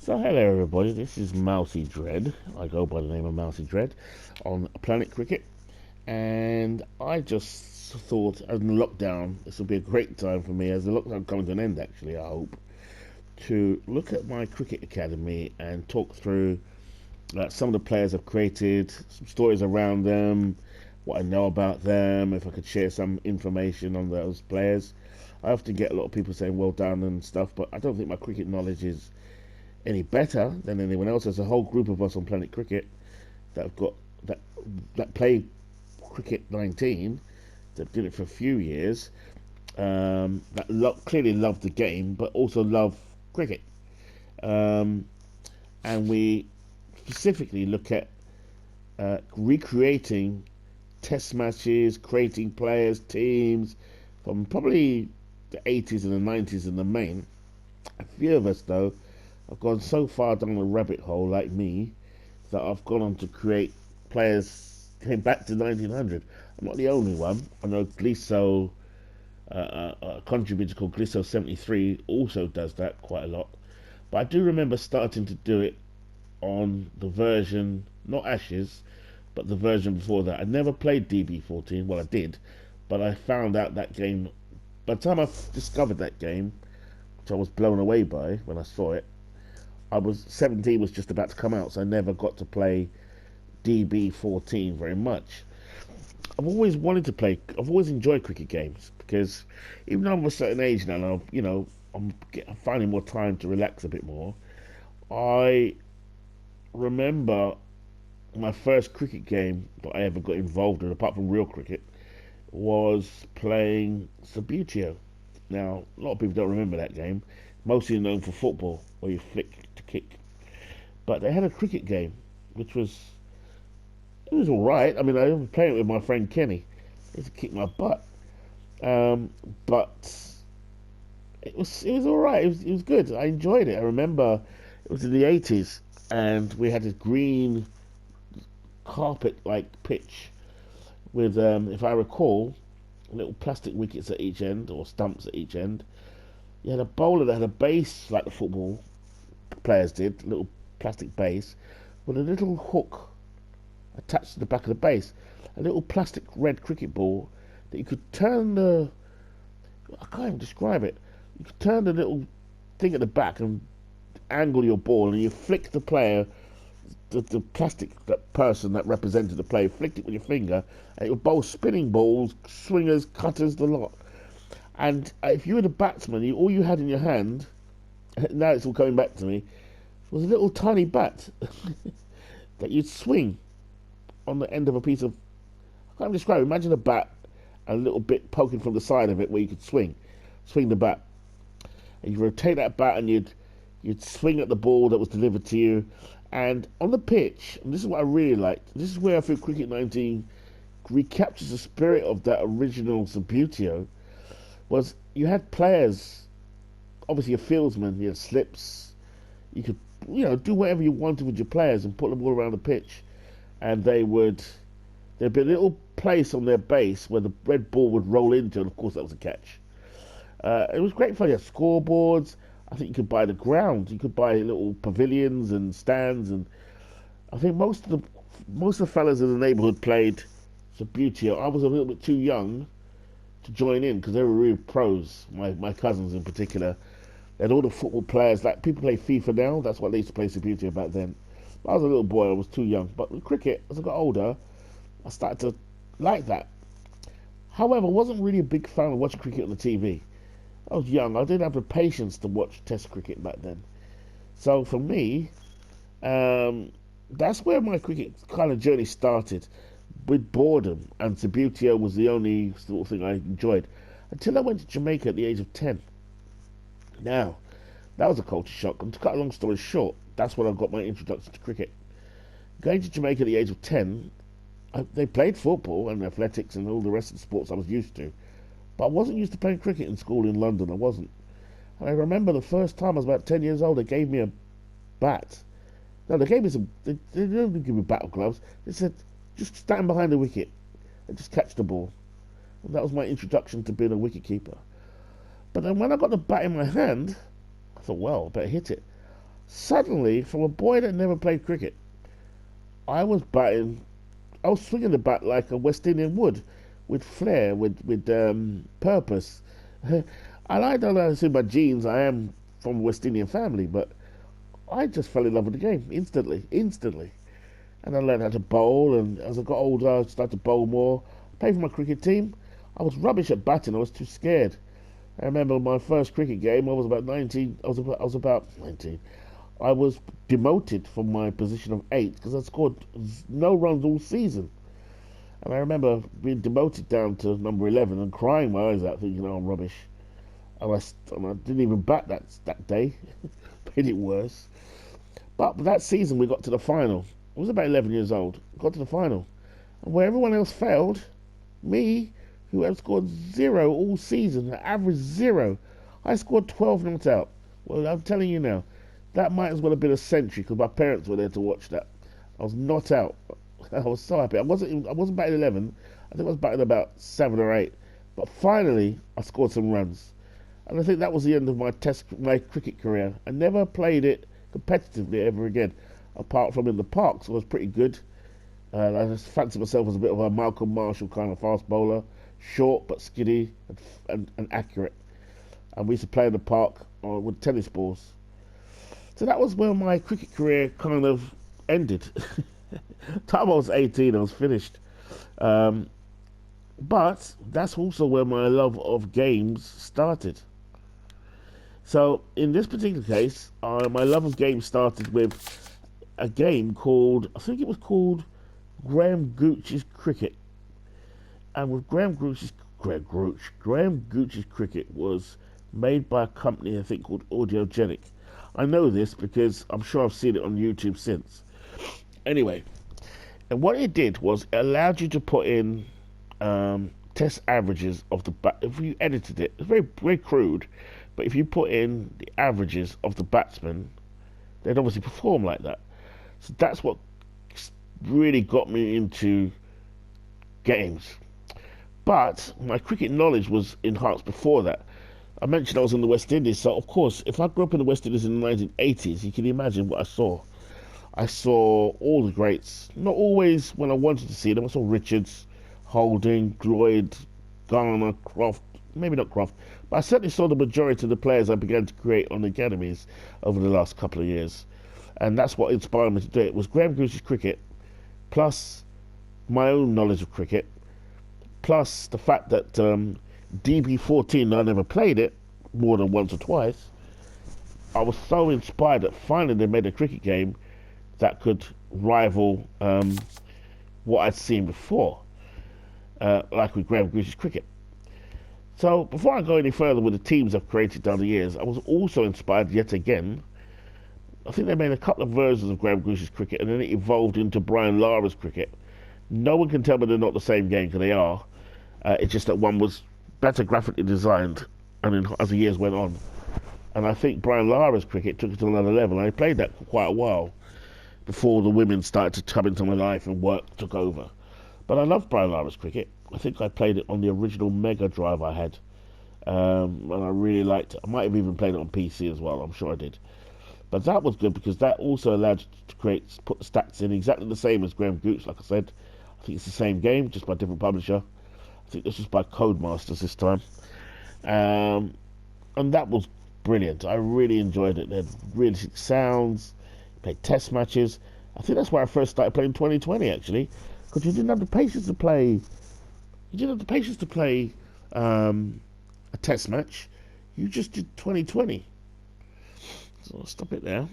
So hello everybody, this is Mousy Dread. I go by the name of Mousy Dread on Planet Cricket, and I just thought in lockdown this will be a great time for me, as the lockdown coming to an end actually, I hope, to look at my cricket academy and talk through some of the players I've created, some stories around them, what I know about them, if I could share some information on those players. I often get a lot of people saying well done and stuff, but I don't think my cricket knowledge is any better than anyone else. There's a whole group of us on Planet Cricket that have got that play Cricket 19, that did it for a few years, that clearly love the game, but also love cricket. And we specifically look at recreating test matches, creating players, teams from probably the 80s and the 90s in the main. A few of us, though, have gone so far down the rabbit hole, like me, that I've gone on to create players came back to 1900. I'm not the only one. I know Glisso, a contributor called Glisso73, also does that quite a lot. But I do remember starting to do it on the version, not Ashes, but the version before that. I never played DB14. Well, I did, but I found out that game. By the time I discovered that game, which I was blown away by when I saw it, I was 17 was just about to come out, so I never got to play DB14 very much. I've always wanted to play. I've always enjoyed cricket games because even though I'm of a certain age now, I'm finding more time to relax a bit more. I remember my first cricket game that I ever got involved in, apart from real cricket, was playing Subbuteo. Now, a lot of people don't remember that game, mostly known for football, where you flick to kick. But they had a cricket game, which was all right. I mean, I was playing it with my friend Kenny. He used to kick my butt, but it was all right. It was good. I enjoyed it. I remember it was in the 80s, and we had this green carpet-like pitch with, if I recall, little plastic wickets at each end, or stumps at each end. You had a bowler that had a base like the football players did, a little plastic base, with a little hook attached to the back of the base, a little plastic red cricket ball that you could turn I can't even describe it. You could turn the little thing at the back and angle your ball, and you flick the player, the plastic person that represented the player, flicked it with your finger, and it would bowl spinning balls, swingers, cutters, the lot. And if you were the batsman, all you had in your hand, now it's all coming back to me, was a little tiny bat that you'd swing on the end of a piece of, I can't describe it. Imagine a bat and a little bit poking from the side of it where you could swing the bat. And you rotate that bat and you'd swing at the ball that was delivered to you. And on the pitch, and this is what I really liked, this is where I feel Cricket 19 recaptures the spirit of that original Subbuteo, was you had players, obviously a fieldsman, you had slips, you could do whatever you wanted with your players and put them all around the pitch, and there'd be a little place on their base where the red ball would roll into, and of course that was a catch. It was great fun. You had scoreboards. I think you could buy the ground. You could buy little pavilions and stands, and I think most of the fellas in the neighbourhood played Subbuteo. I was a little bit too young to join in because they were real pros. My cousins in particular, they had all the football players. Like people play FIFA now. That's what they used to play Subbuteo back then. But I was a little boy. I was too young. But with cricket, as I got older, I started to like that. However, I wasn't really a big fan of watching cricket on the TV. I was young. I didn't have the patience to watch Test cricket back then. So for me, that's where my cricket kind of journey started, with boredom, and Subbuteo was the only sort of thing I enjoyed until I went to Jamaica at the age of 10. Now, that was a culture shock. And to cut a long story short, that's when I got my introduction to cricket. Going to Jamaica at the age of 10, they played football and athletics and all the rest of the sports I was used to. But I wasn't used to playing cricket in school in London. I wasn't. And I remember the first time I was about 10 years old, they gave me a bat. No, they gave me some. They didn't give me battle gloves. They said, just stand behind the wicket and just catch the ball. And that was my introduction to being a wicket-keeper. But then when I got the bat in my hand, I thought, well, I better hit it. Suddenly, from a boy that never played cricket, I was batting, I was swinging the bat like a West Indian would, with flair, with purpose. And I don't know, it's in my genes. I am from a West Indian family, but I just fell in love with the game instantly. And I learned how to bowl, and as I got older, I started to bowl more. Played for my cricket team. I was rubbish at batting. I was too scared. I remember my first cricket game. I was about 19. I was about 19. I was demoted from my position of 8 because I scored no runs all season. And I remember being demoted down to number 11 and crying my eyes out, thinking, "Oh, I'm rubbish." And I didn't even bat that day. Made it worse. But that season, we got to the final. I was about 11 years old. Got to the final, and where everyone else failed, me, who had scored zero all season, an average zero, I scored 12 not out. Well, I'm telling you now, that might as well have been a century because my parents were there to watch that. I was not out. I was so happy. I wasn't batting 11. I think I was batting about 7 or 8. But finally, I scored some runs, and I think that was the end of my cricket career. I never played it competitively ever again, apart from in the parks. I was pretty good. I just fancied myself as a bit of a Malcolm Marshall kind of fast bowler, short but skinny and accurate. And we used to play in the park with tennis balls. So that was where my cricket career kind of ended. Time I was 18, I was finished. But that's also where my love of games started. So in this particular case, my love of games started with a game called, I think it was called Graham Gooch's Cricket. And with Graham Gooch's Cricket was made by a company I think called Audiogenic. I know this because I'm sure I've seen it on YouTube since. Anyway, and what it did was it allowed you to put in test averages of the if you edited it. It's very crude, but if you put in the averages of the batsmen, they'd obviously perform like that. So that's what really got me into games. But my cricket knowledge was enhanced before that. I mentioned I was in the West Indies, so of course, if I grew up in the West Indies in the 1980s, you can imagine what I saw. I saw all the greats, not always when I wanted to see them. I saw Richards, Holding, Lloyd, Garner, Croft, maybe not Croft, but I certainly saw the majority of the players I began to create on the academies over the last couple of years. And that's what inspired me to do it. It was Graham Gooch's Cricket, plus my own knowledge of cricket, plus the fact that DB14, I never played it more than once or twice. I was so inspired that finally they made a cricket game that could rival what I'd seen before, like with Graham Gooch's Cricket. So before I go any further with the teams I've created down the years, I was also inspired yet again. I think they made a couple of versions of Graham Gooch's Cricket, and then it evolved into Brian Lara's Cricket. No one can tell me they're not the same game, because they are. It's just that one was better graphically designed, and then as the years went on. And I think Brian Lara's Cricket took it to another level. I played that for quite a while before the women started to come into my life and work took over. But I loved Brian Lara's Cricket. I think I played it on the original Mega Drive I had, and I really liked it. I might have even played it on PC as well. I'm sure I did. But that was good because that also allowed you to put the stats in exactly the same as Graham Gooch. Like I said, I think it's the same game, just by a different publisher. I think this was by Codemasters this time, and that was brilliant. I really enjoyed it. They had realistic sounds. Played test matches. I think that's where I first started playing 2020 actually, because you didn't have the patience to play. You didn't have the patience to play a test match. You just did 2020. So I'll stop it there.